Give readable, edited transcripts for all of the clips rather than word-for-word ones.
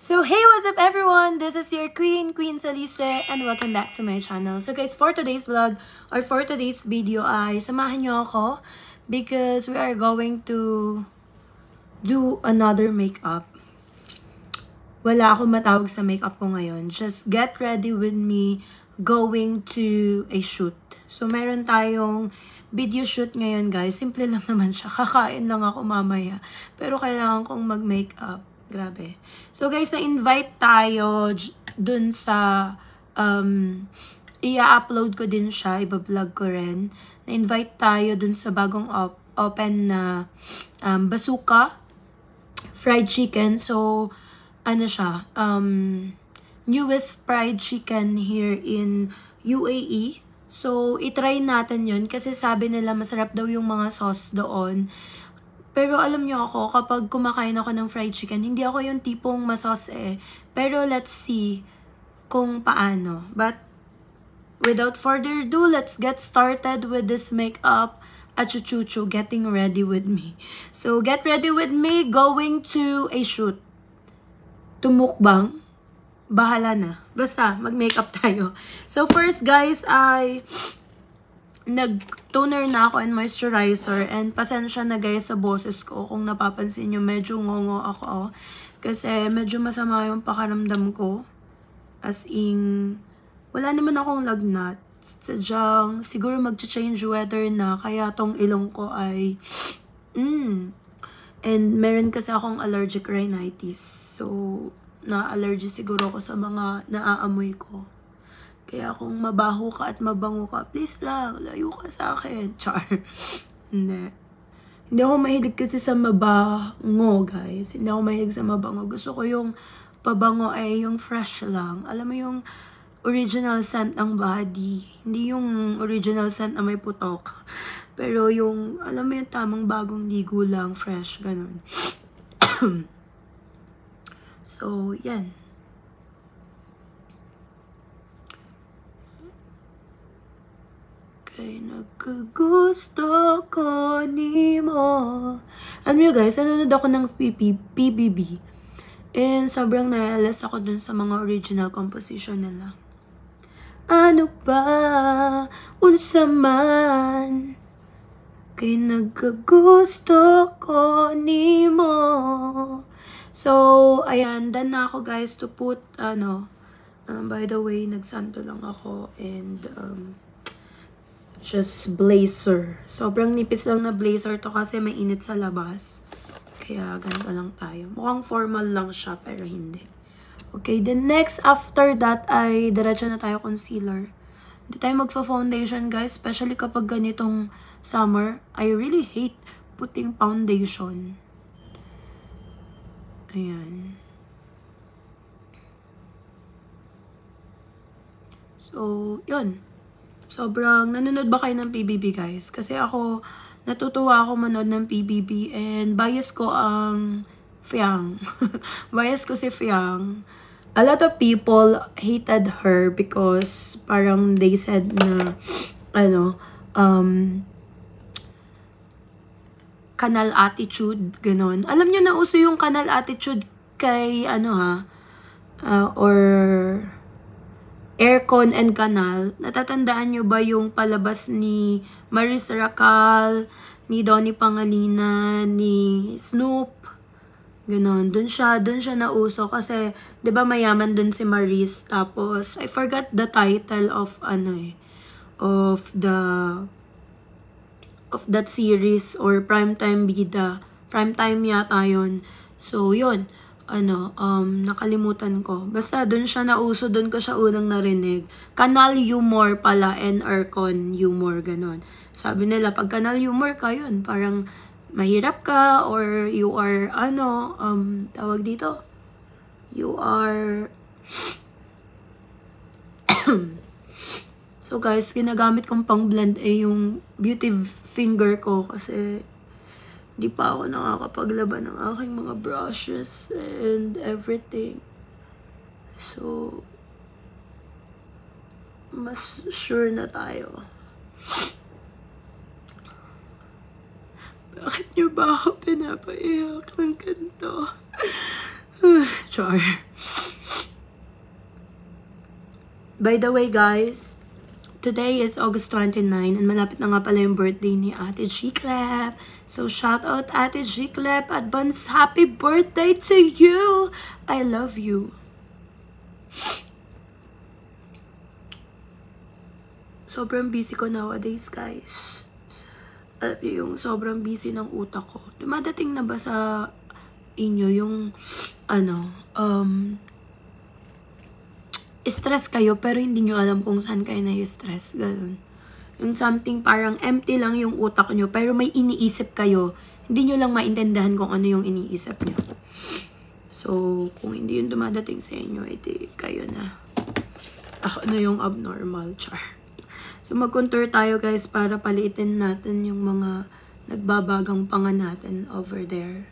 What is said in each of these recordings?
So hey, what's up everyone? This is your Queen Salise, and welcome back to my channel. So guys, for today's vlog or for today's video ay samahan niyo ako because we are going to do another makeup. Wala akong matawag sa makeup ko ngayon. Just get ready with me going to a shoot. So meron tayong video shoot ngayon guys. Simple lang naman siya. Kakain lang ako mamaya. Pero kailangan kong mag-makeup. Grabe. So guys, na-invite tayo dun sa, i-upload ko din siya, iba-vlog ko rin. Na-invite tayo dun sa bagong open na Bazooka fried chicken. So, ano siya, newest fried chicken here in UAE. So, itry natin yun kasi sabi nila masarap daw yung mga sauce doon. Pero alam niyo ako, kapag kumakain ako ng fried chicken, hindi ako yung tipong masos eh. Pero let's see kung paano. But without further ado, let's get started with this makeup at chuchuchu getting ready with me. So get ready with me going to a shoot. Tumukbang. Bahala na. Basta mag-makeup tayo. So first guys, nag-toner na ako and moisturizer, and pasensya na guys sa boses ko kung napapansin nyo medyo ngongo ako kasi medyo masama yung pakaramdam ko, as in wala naman akong lagnat, sadyang siguro mag-change weather na kaya tong ilong ko ay and meron kasi akong allergic rhinitis, so na-allergy siguro ako sa mga naaamoy ko. Kaya kung mabaho ka at mabango ka, please lang, layo ka sa akin. Char. Hindi. Hindi ako mahilig kasi sa mabango, guys. Hindi ako mahilig sa mabango. Gusto ko yung pabango ay yung fresh lang. Alam mo yung original scent ng body. Hindi yung original scent na may putok. Pero yung, alam mo yung tamang bagong ligo lang, fresh, ganun. So, yan. Kay nagkagusto ko ni mo. Alam nyo guys, nanonood ako ng PBB. And sobrang naialas ako dun sa mga original composition nila. Ano ba? Unsa man? Kay nagkagusto ko ni mo. So, ayan. Done na ako guys to put, by the way, nagsanto lang ako. And, just blazer. Sobrang nipis lang na blazer to kasi mainit sa labas. Kaya ganito lang tayo. Mukhang formal lang siya pero hindi. Okay, then next after that ay diretso na tayo concealer. Hindi tayo magfa-foundation guys, especially kapag ganitong summer. I really hate putting foundation. Ayan. So, yun. Sobrang, nanonood ba kayo ng PBB guys? Kasi ako, natutuwa ako manood ng PBB and bias ko ang Fiang. Bias ko si Fiang. A lot of people hated her because parang they said na, kanal attitude, ganon. Alam nyo na uso yung kanal attitude kay, or Aircon and Kanal. Natatandaan nyo ba yung palabas ni Maris Racal, ni Donnie Pangilinan, ni Snoop? Ganon. Dun siya nauso kasi, di ba mayaman dun si Maris. Tapos, I forgot the title of, of that series or Primetime Bida. Primetime yata yun. So, yun. Nakalimutan ko. Basta dun siya nauso, dun ko siya unang narinig. Kanal humor pala and Aircon humor, ganon. Sabi nila, pag kanal humor ka, yun, parang mahirap ka or you are, tawag dito, you are, so guys, ginagamit kong pang blend yung beauty finger ko kasi di pa ako nakakapaglaban ng aking mga brushes and everything. So, mas sure na tayo. Bakit niyo ba ako pinapaiyak ng ganito? Char. By the way, guys, today is August 29 and malapit na nga pala yung birthday ni Ate G-Clap. So, shout out Ate G-Clap. Advance happy birthday to you. I love you. Sobrang busy ko nowadays, guys. Alam niyo yung sobrang busy ng utak ko. Dumadating na ba sa inyo yung stress kayo pero hindi nyo alam kung saan kayo na-stress. Ganun. Yung something parang empty lang yung utak nyo pero may iniisip kayo. Hindi nyo lang maintindihan kung ano yung iniisip nyo. So, kung hindi yung dumadating sa inyo, edi kayo na. Ako na yung abnormal, char. So, mag-contour tayo, guys, para palitin natin yung mga nagbabagang panga natin over there.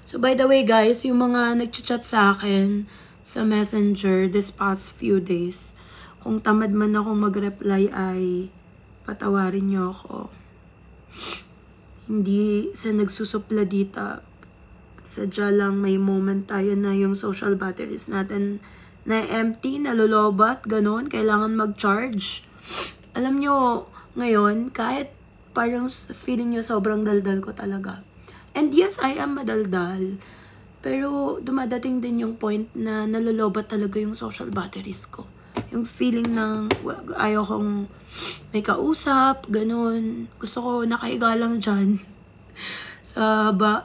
So, by the way, guys, yung mga nag-chat sa akin sa Messenger this past few days, kung tamad man akong mag-reply ay patawarin niyo ako. Hindi sa nagsusupla dita. Sadya lang may moment tayo na yung social batteries natin na empty, nalolobat, ganun. Kailangan mag-charge. Alam nyo, ngayon, kahit parang feeling nyo sobrang daldal ko talaga. And yes, I am madaldal. Pero dumadating din yung point na nalolobat talaga yung social batteries ko. Yung feeling ng ayaw kong may kausap, ganun. Gusto ko nakahiga lang dyan.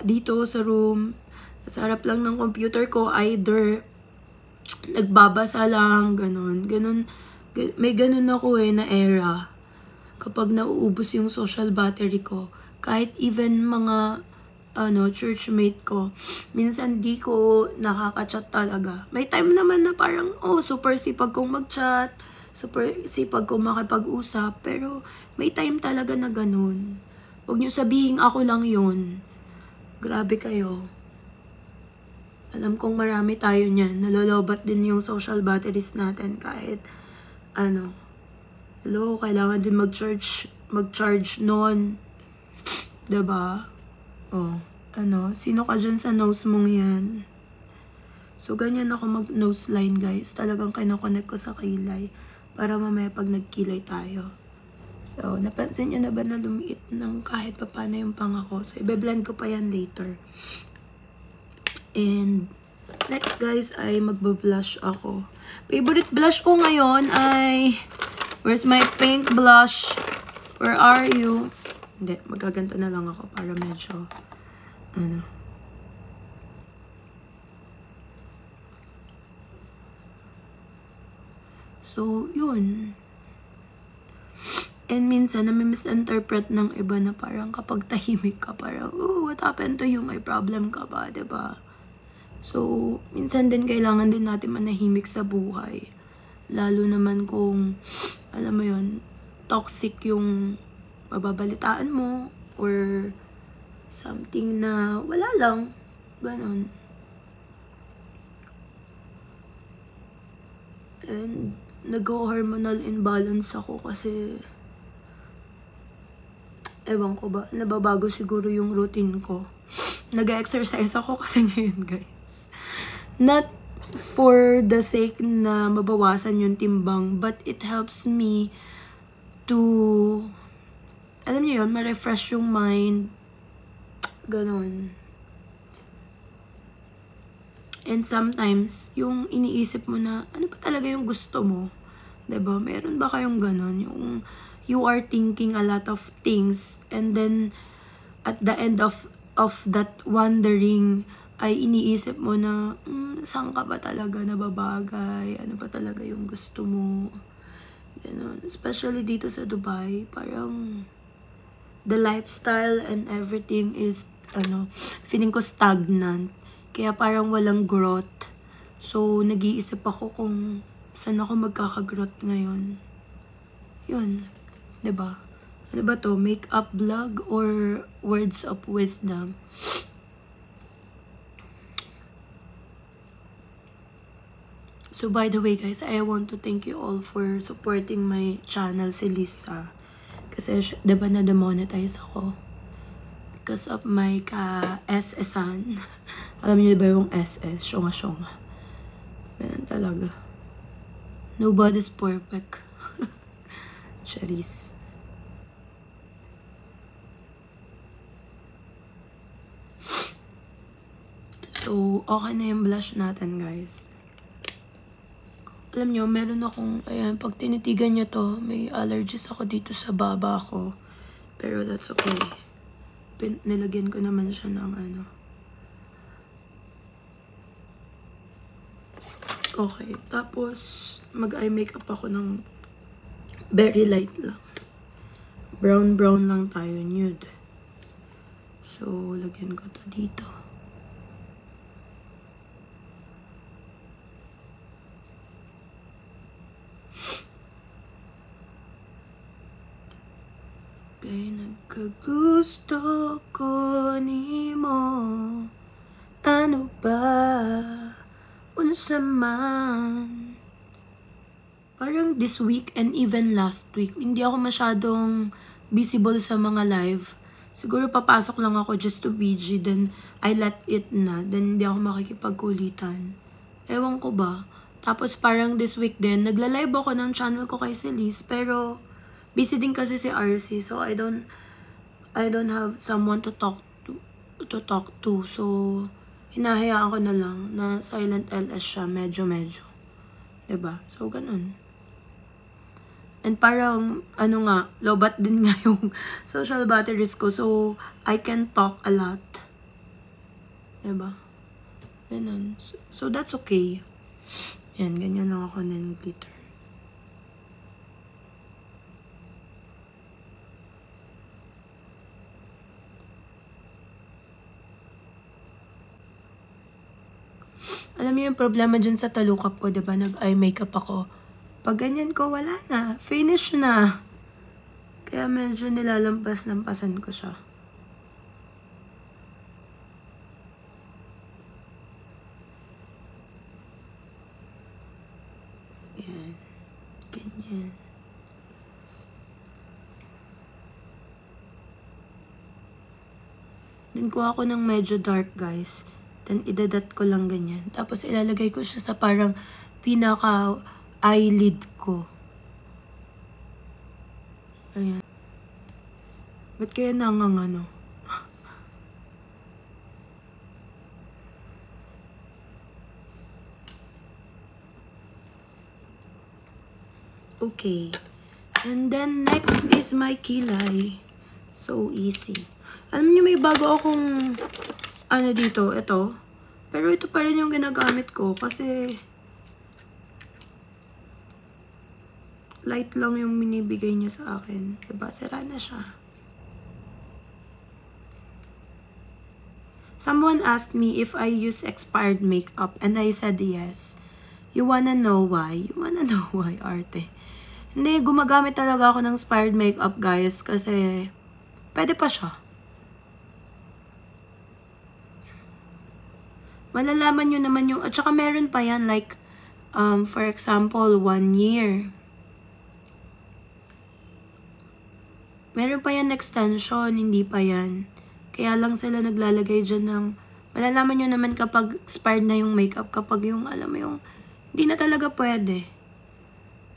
Dito sa room. Sa harap lang ng computer ko, either nagbabasa lang, ganun. May ganun ako na era. Kapag nauubos yung social battery ko. Kahit even mga churchmate ko, minsan di ko nakaka-chat talaga. May time naman na parang, super sipag kong mag-chat, super sipag kong makipag-usap, pero may time talaga na ganun. Huwag nyo sabihin ako lang yun. Grabe kayo. Alam kong marami tayo niyan. Nalolobat din yung social batteries natin kahit, hello, kailangan din mag-charge noon. Diba? Sino ka dyan sa nose mong yan? So, ganyan ako mag-nose line, guys. Talagang kinoconnect ko sa kilay para mamaya pag nagkilay tayo. So, napansin nyo na ba na lumiit ng kahit papano yung pangako? So, ibe-blend ko pa yan later. And, next, guys, ay magbo-blush ako. Favorite blush ko ngayon ay, where's my pink blush? Where are you? Hindi, magaganto na lang ako para medyo, So, yun. And minsan, nami-misinterpret ng iba na parang kapag tahimik ka, parang, what happened to you? May problem ka ba? Diba? So, minsan din kailangan din natin manahimik sa buhay. Lalo naman kung, alam mo yun, toxic yung mababalitaan mo or something na wala lang. Ganon. And nag-hormonal imbalance ako kasi ewan ko ba, nababago siguro yung routine ko. Nag-exercise ako kasi ngayon, guys. Not for the sake na mabawasan yung timbang, but it helps me to, alam niyo yun, ma-refresh yung mind. Ganon. And sometimes, yung iniisip mo na, ano ba talaga yung gusto mo? Diba? Meron ba kayong ganon? Yung you are thinking a lot of things and then at the end of that wondering ay iniisip mo na saan ka ba talaga nababagay? Ano ba talaga yung gusto mo? Ganon. Especially dito sa Dubai, parang the lifestyle and everything is feeling ko stagnant. Kaya parang walang growth. So, nag-iisip ako kung saan ako magkaka-growth ngayon. Yun. Diba? Ano ba to? Makeup vlog or words of wisdom? So, by the way, guys, I want to thank you all for supporting my channel, si Lisa. Kasi, diba na-demonetize ako? because of my ka-SS-an. Alam niyo ba yung SS? Syonga-syonga. Ganun talaga. Nobody's perfect. Charis. So, okay na yung blush natin, guys. Alam nyo, meron akong, ayan, pag tinitigan nyo to, may allergies ako dito sa baba ko. Pero that's okay. Nilagyan ko naman siya ng ano. Okay, tapos mag-eye makeup ako ng very light lang. Brown lang tayo, nude. So, lagyan ko to dito. Kay nagkagusto ko ni mo. Ano ba? Unsa man? Parang this week and even last week, hindi ako masyadong visible sa mga live. Siguro papasok lang ako just to BG, then I let it na. Then hindi ako makikipagkulitan. Ewan ko ba? Tapos parang this week din, nagla-live ako ng channel ko kay Celise, pero busy din kasi si RC, so I don't have someone to talk to. So hinahayaan ko na lang na silent LS siya, medyo. 'Di ba? So ganun. And parang ano nga, lobat din nga yung social batteries ko, so I can talk a lot. 'Di ba? Ganun. So that's okay. Yan, ganyan lang ako ng glitter. Alam mo yung problema dyan sa talukap ko, diba? Nag-eye makeup ako. Pag ganyan ko, wala na. Finish na. Kaya medyo nilalampas-lampasan ko siya. Yan. Ganyan. Then kuha ko ng medyo dark, guys. Then, idadat ko lang ganyan. Tapos, ilalagay ko siya sa parang pinaka-eyelid ko. Ayan. Ba't kaya ano? Okay. And then, next is my kilay. So easy. Alam niyo, may bago akong ano dito, ito. Pero ito pa rin yung ginagamit ko kasi light lang yung minibigay niya sa akin. Diba? Sira na siya. Someone asked me if I use expired makeup and I said yes. You wanna know why? You wanna know why, arte? Hindi, gumagamit talaga ako ng expired makeup, guys, kasi pwede pa siya. Malalaman nyo naman yung, at saka meron pa yan, like, for example, 1 year. Meron pa yan extension, hindi pa yan. Kaya lang sila naglalagay dyan ng, malalaman nyo naman kapag expired na yung makeup, kapag yung, alam mo yung, hindi na talaga pwede.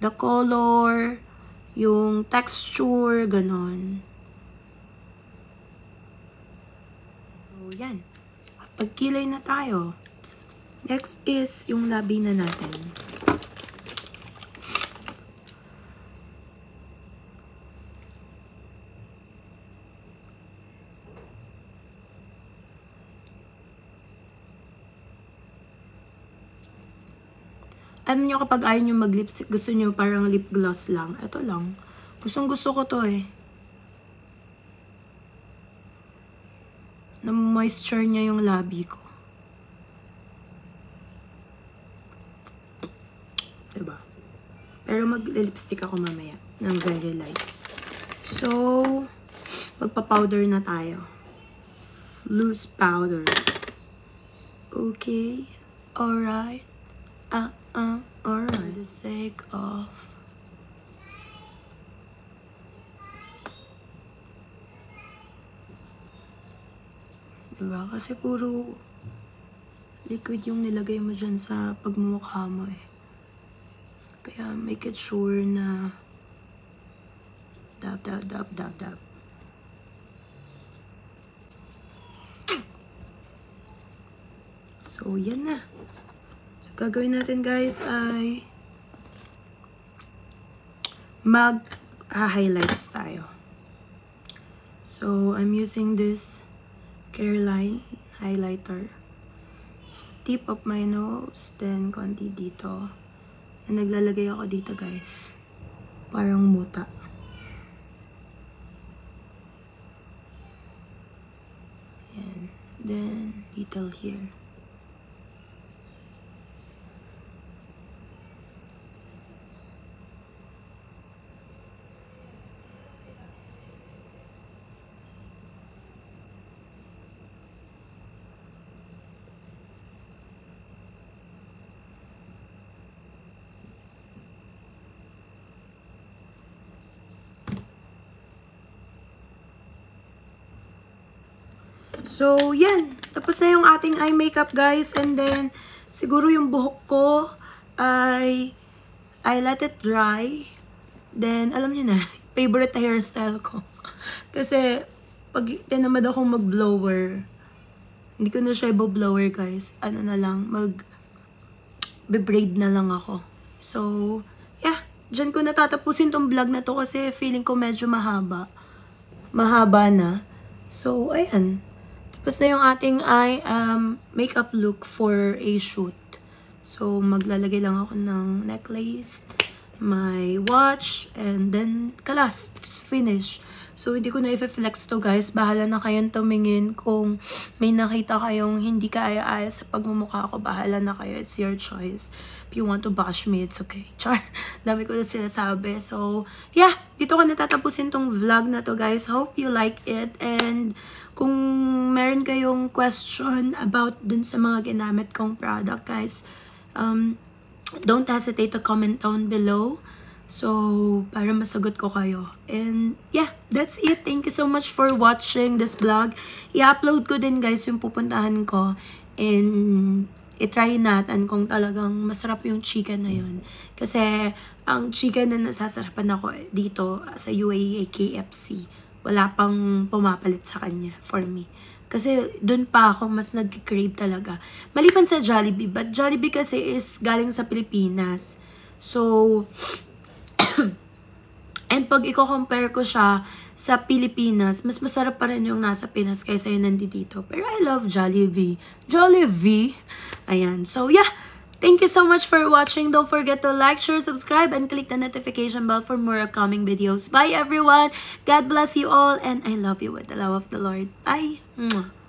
The color, yung texture, ganon. So, yan. Pagkilay na tayo. Next is yung labi na natin. Alam nyo, kapag ayaw nyo mag-lipstick, gusto nyo parang lip gloss lang. Ito lang. Gusto ko to eh. Na-moisture niya yung labi ko. Diba? Pero mag-lipstick ako mamaya ng very light. So, magpa-powder na tayo. Loose powder. Okay. Alright. Alright. For the sake of Diba? Kasi puro liquid yung nilagay mo dyan sa pagmumukha mo eh. Kaya make it sure na dab. So, yan na. So, gagawin natin guys ay mag-highlights tayo. So, I'm using this Careline highlighter. So, tip of my nose, then konti dito. And naglalagay ako dito guys. Parang muta. Yan. Then, detail here. So, yan. Tapos na yung ating eye makeup, guys. And then, siguro yung buhok ko I let it dry. Then, alam niyo na, favorite hairstyle ko. Kasi, pag tinamad akong mag-blower, hindi ko na siya blower, guys. Ano na lang, be-braid na lang ako. So, yeah. Diyan ko natatapusin tong vlog na to kasi feeling ko medyo mahaba. Mahaba na. So, ayan. Tapos na yung ating makeup look for a shoot. So, maglalagay lang ako ng necklace, my watch, and then kalas, finish. So, hindi ko na i-flex to guys. Bahala na kayong tumingin kung may nakita kayong hindi kaaya-aya sa pagmumukha ko. Bahala na kayo. It's your choice. If you want to bash me, it's okay. Char, dami ko na sinasabi. So, yeah. Dito ko natatapusin tong vlog na to guys. Hope you like it. And kung meron kayong question about dun sa mga ginamit kong product guys, don't hesitate to comment down below. So, para masagot ko kayo. And, yeah, that's it. Thank you so much for watching this vlog. I-upload ko din, guys, yung pupuntahan ko. And, i-try natin kung talagang masarap yung chicken na yun. Kasi, ang chicken na nasasarapan ako dito sa UAE KFC, wala pang pumapalit sa kanya for me. Kasi, dun pa ako mas nag-crave talaga. Maliban sa Jollibee, but Jollibee kasi is galing sa Pilipinas. So, and pag i-compare ko siya sa Pilipinas, mas masarap pa rin yung nasa Pinas kaysa yung nandito. Pero I love Jollibee. Jollibee! Ayan. So, yeah. Thank you so much for watching. Don't forget to like, share, subscribe, and click the notification bell for more upcoming videos. Bye, everyone. God bless you all, and I love you with the love of the Lord. Bye! Mwah.